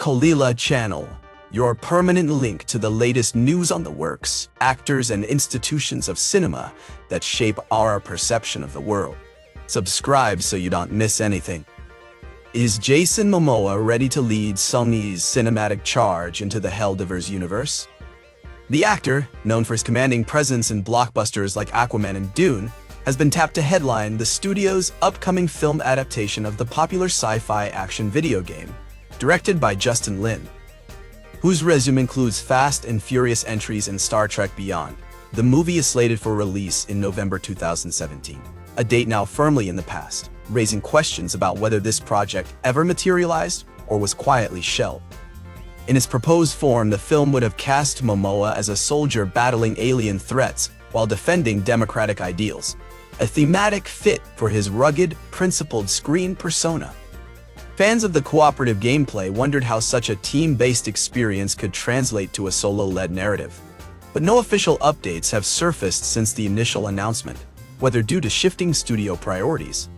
Kalila Channel, your permanent link to the latest news on the works, actors, and institutions of cinema that shape our perception of the world. Subscribe so you don't miss anything. Is Jason Momoa ready to lead Sony's cinematic charge into the Helldivers universe? The actor, known for his commanding presence in blockbusters like Aquaman and Dune, has been tapped to headline the studio's upcoming film adaptation of the popular sci-fi action video game, directed by Justin Lin, whose resume includes Fast and Furious entries in Star Trek Beyond. The movie is slated for release in November 2017, a date now firmly in the past, raising questions about whether this project ever materialized or was quietly shelved. In its proposed form, the film would have cast Momoa as a soldier battling alien threats while defending democratic ideals, a thematic fit for his rugged, principled screen persona. Fans of the cooperative gameplay wondered how such a team-based experience could translate to a solo-led narrative. But no official updates have surfaced since the initial announcement, whether due to shifting studio priorities,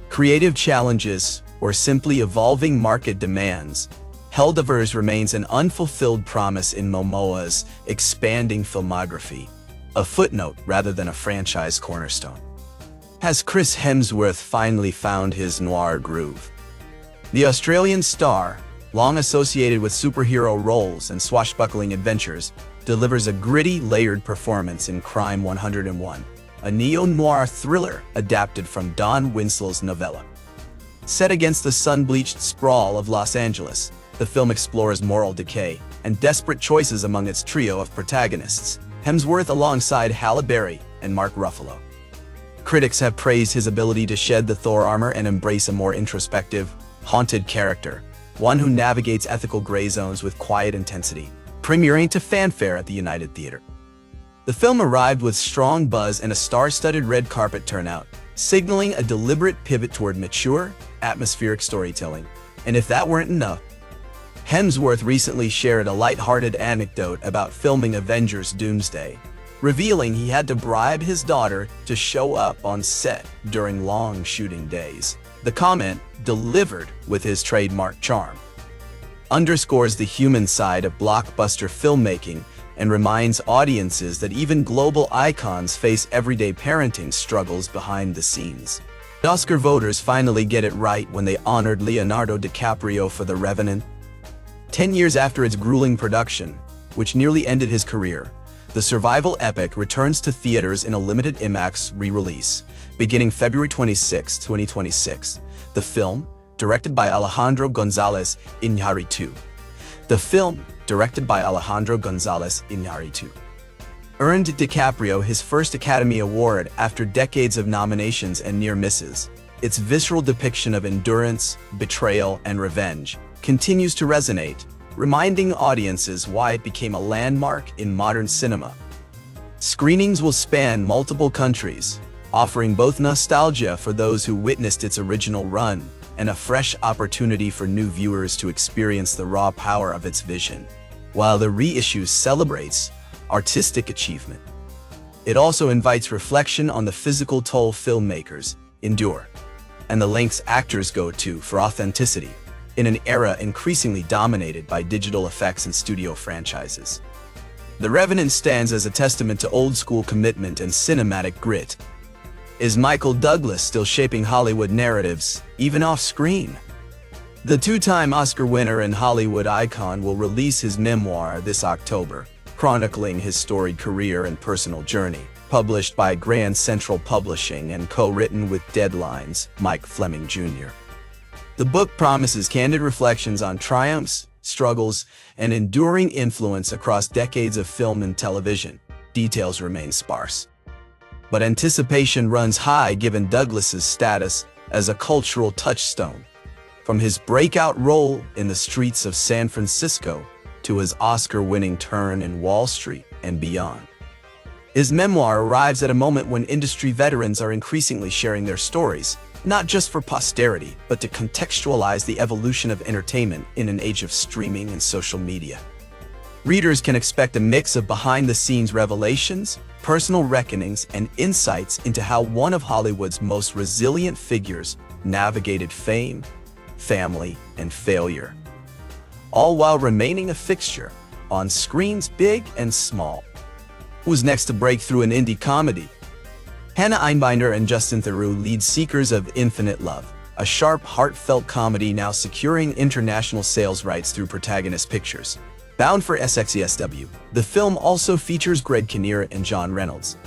creative challenges, or simply evolving market demands. Helldivers remains an unfulfilled promise in Momoa's expanding filmography, a footnote rather than a franchise cornerstone. Has Chris Hemsworth finally found his noir groove? The Australian star, long associated with superhero roles and swashbuckling adventures, delivers a gritty, layered performance in Crime 101, a neo-noir thriller adapted from Don Winslow's novella. Set against the sun-bleached sprawl of Los Angeles, the film explores moral decay and desperate choices among its trio of protagonists, Hemsworth alongside Halle Berry and Mark Ruffalo. Critics have praised his ability to shed the Thor armor and embrace a more introspective, haunted character, one who navigates ethical gray zones with quiet intensity, premiering to fanfare at the United Theater. The film arrived with strong buzz and a star-studded red carpet turnout, signaling a deliberate pivot toward mature, atmospheric storytelling. And if that weren't enough, Hemsworth recently shared a light-hearted anecdote about filming Avengers Doomsday, revealing he had to bribe his daughter to show up on set during long shooting days. The comment, delivered with his trademark charm, underscores the human side of blockbuster filmmaking and reminds audiences that even global icons face everyday parenting struggles behind the scenes. Oscar voters finally get it right when they honored Leonardo DiCaprio for The Revenant. 10 years after its grueling production, which nearly ended his career, the survival epic returns to theaters in a limited IMAX re-release, beginning February 26, 2026. The film, directed by Alejandro González Iñárritu. Earned DiCaprio his first Academy Award after decades of nominations and near misses. Its visceral depiction of endurance, betrayal, and revenge continues to resonate, reminding audiences why it became a landmark in modern cinema. Screenings will span multiple countries, offering both nostalgia for those who witnessed its original run and a fresh opportunity for new viewers to experience the raw power of its vision. While the reissue celebrates artistic achievement, it also invites reflection on the physical toll filmmakers endure and the lengths actors go to for authenticity in an era increasingly dominated by digital effects and studio franchises. The Revenant stands as a testament to old-school commitment and cinematic grit. Is Michael Douglas still shaping Hollywood narratives, even off-screen? The two-time Oscar winner and Hollywood icon will release his memoir this October, chronicling his storied career and personal journey, published by Grand Central Publishing and co-written with Deadline's Mike Fleming Jr. The book promises candid reflections on triumphs, struggles, and enduring influence across decades of film and television. Details remain sparse, but anticipation runs high given Douglas's status as a cultural touchstone. From his breakout role in The Streets of San Francisco to his Oscar-winning turn in Wall Street and beyond. His memoir arrives at a moment when industry veterans are increasingly sharing their stories, not just for posterity, but to contextualize the evolution of entertainment in an age of streaming and social media. Readers can expect a mix of behind-the-scenes revelations, personal reckonings, and insights into how one of Hollywood's most resilient figures navigated fame, family, and failure, all while remaining a fixture on screens big and small. Who's next to break through in indie comedy? Hannah Einbinder and Justin Theroux lead Seekers of Infinite Love, a sharp, heartfelt comedy now securing international sales rights through Protagonist Pictures. Bound for SXESW, the film also features Greg Kinnear and John Reynolds.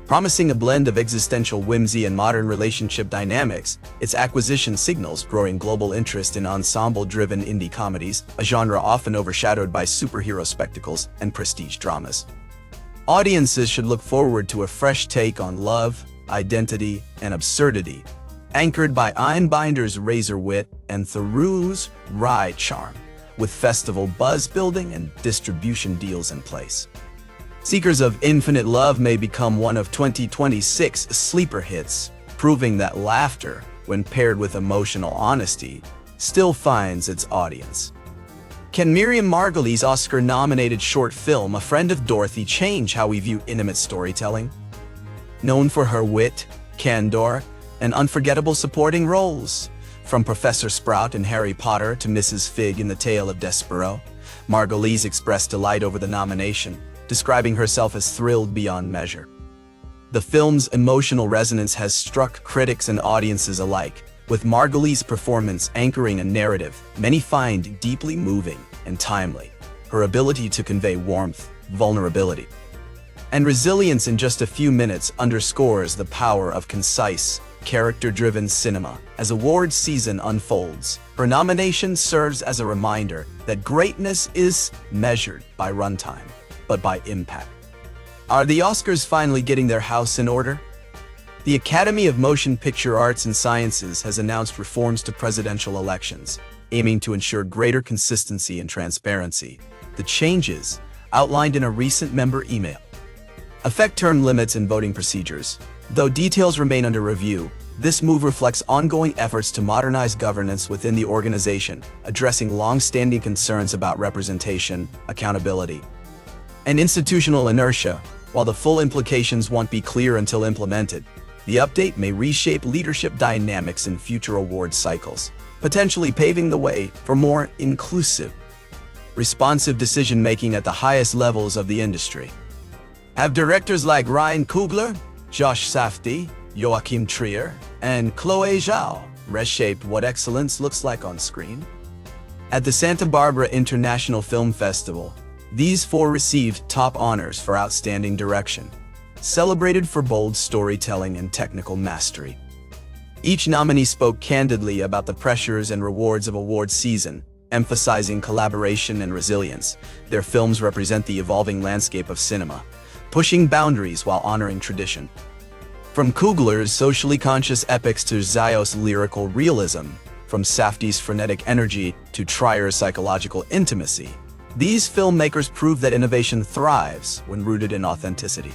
Promising a blend of existential whimsy and modern relationship dynamics, its acquisition signals growing global interest in ensemble-driven indie comedies, a genre often overshadowed by superhero spectacles and prestige dramas. Audiences should look forward to a fresh take on love, identity, and absurdity, anchored by Einbinder's razor wit and Theroux's wry charm, with festival buzz building and distribution deals in place. Seekers of Infinite Love may become one of 2026's sleeper hits, proving that laughter, when paired with emotional honesty, still finds its audience. Can Miriam Margolyes' Oscar-nominated short film A Friend of Dorothy change how we view intimate storytelling? Known for her wit, candor, and unforgettable supporting roles, from Professor Sprout in Harry Potter to Mrs. Fig in The Tale of Despereaux, Margolyes expressed delight over the nomination, describing herself as thrilled beyond measure. The film's emotional resonance has struck critics and audiences alike, with Margolyes' performance anchoring a narrative many find deeply moving and timely. Her ability to convey warmth, vulnerability, and resilience in just a few minutes underscores the power of concise, character-driven cinema. As awards season unfolds, her nomination serves as a reminder that greatness is measured by runtime, but by impact. Are the Oscars finally getting their house in order? The Academy of Motion Picture Arts and Sciences has announced reforms to presidential elections, aiming to ensure greater consistency and transparency. The changes, outlined in a recent member email, affect term limits and voting procedures. Though details remain under review, this move reflects ongoing efforts to modernize governance within the organization, addressing long-standing concerns about representation, accountability, and institutional inertia. While the full implications won't be clear until implemented, the update may reshape leadership dynamics in future award cycles, potentially paving the way for more inclusive, responsive decision-making at the highest levels of the industry. Have directors like Ryan Coogler, Josh Safdie, Joachim Trier, and Chloe Zhao reshaped what excellence looks like on screen? At the Santa Barbara International Film Festival, these four received top honors for outstanding direction, celebrated for bold storytelling and technical mastery. Each nominee spoke candidly about the pressures and rewards of award season, emphasizing collaboration and resilience. Their films represent the evolving landscape of cinema, pushing boundaries while honoring tradition. From Coogler's socially conscious epics to Zhao's lyrical realism, from Safdie's frenetic energy to Trier's psychological intimacy, these filmmakers prove that innovation thrives when rooted in authenticity.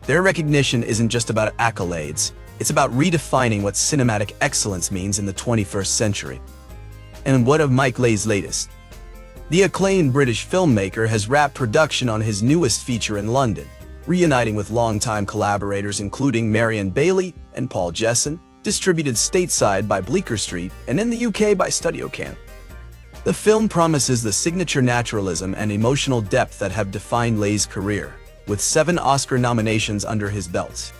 Their recognition isn't just about accolades, it's about redefining what cinematic excellence means in the 21st century. And what of Mike Leigh's latest? The acclaimed British filmmaker has wrapped production on his newest feature in London, reuniting with longtime collaborators including Marion Bailey and Paul Jessen, distributed stateside by Bleecker Street and in the UK by StudioCan. The film promises the signature naturalism and emotional depth that have defined Leigh's career, with 7 Oscar nominations under his belt.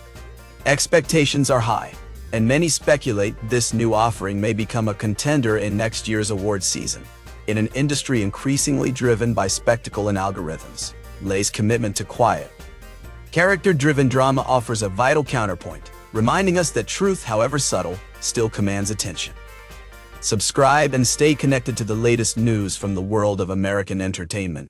Expectations are high, and many speculate this new offering may become a contender in next year's awards season. In an industry increasingly driven by spectacle and algorithms, Leigh's commitment to quiet, character-driven drama offers a vital counterpoint, reminding us that truth, however subtle, still commands attention. Subscribe and stay connected to the latest news from the world of American entertainment.